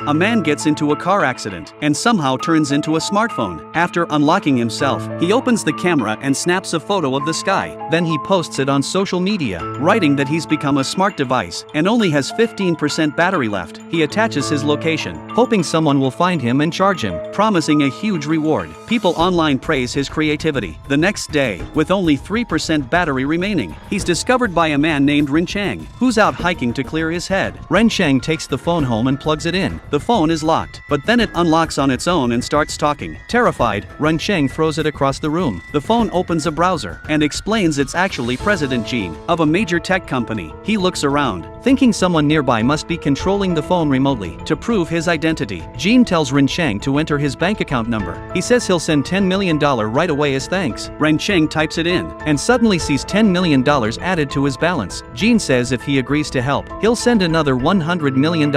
a man gets into a car accident and somehow turns into a smartphone. After unlocking himself, he opens the camera and snaps a photo of the sky. Then he posts it on social media, writing that he's become a smart device and only has 15% battery left. He attaches his location, hoping someone will find him and charge him, promising a huge reward. People online praise his creativity. The next day, with only 3% battery remaining, he's discovered by a man named Ren Chang, who's out hiking to clear his head. Ren Chang takes the phone home and plugs it in. The phone is locked, but then it unlocks on its own and starts talking. Terrified, Ren Chang throws it across the room. The phone opens a browser and explains it's actually President Gene of a major tech company. He looks around, thinking someone nearby must be controlling the phone remotely. To prove his identity, Gene tells Ren Chang to enter his bank account number. He says he'll send $10 million right away as thanks. Ren Chang types it in and suddenly sees $10 million added to his balance. Gene says if he agrees to help, he'll send another $100 million.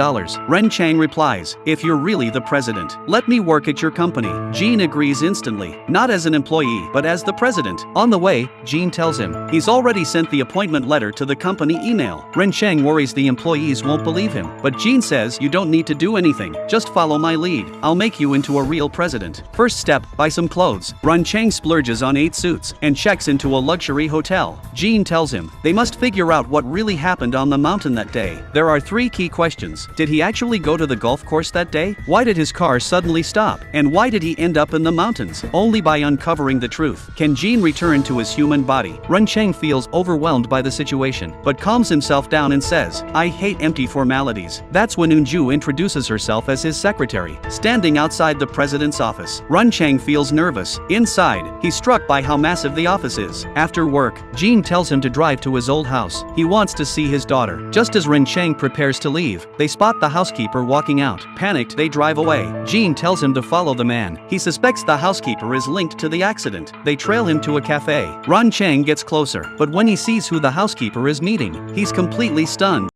Ren Chang replies, "If you're really the president, let me work at your company." Gene agrees instantly, not as an employee but as the president. On the way, Gene tells him he's already sent the appointment letter to the company email. Ren Chang worries the employees won't believe him, but Gene says you don't need to do anything, just follow my lead. I'll make you into a real president. First step, buy some clothes. Ren Chang splurges on 8 suits and checks into a luxury hotel. Gene tells him they must figure out what really happened on the mountain that day. There are 3 key questions. Did he actually go to the golf course that day? Why did his car suddenly stop? And why did he end up in the mountains? Only by uncovering the truth can Gene return to his human body. Ren Chang feels overwhelmed by the situation, but calms himself down and says, "I hate empty formalities." That's when Eunju introduces herself as his secretary, standing outside the president's office. Ren Chang feels nervous. Inside, he's struck by how massive the office is. After work, Gene tells him to drive to his old house. He wants to see his daughter. Just as Ren Chang prepares to leave, they spot the housekeeper walking out. Panicked, they drive away. Gene tells him to follow the man. He suspects the housekeeper is linked to the accident. They trail him to a cafe. Ren Chang gets closer, but when he sees who the housekeeper is meeting, he's completely stunned.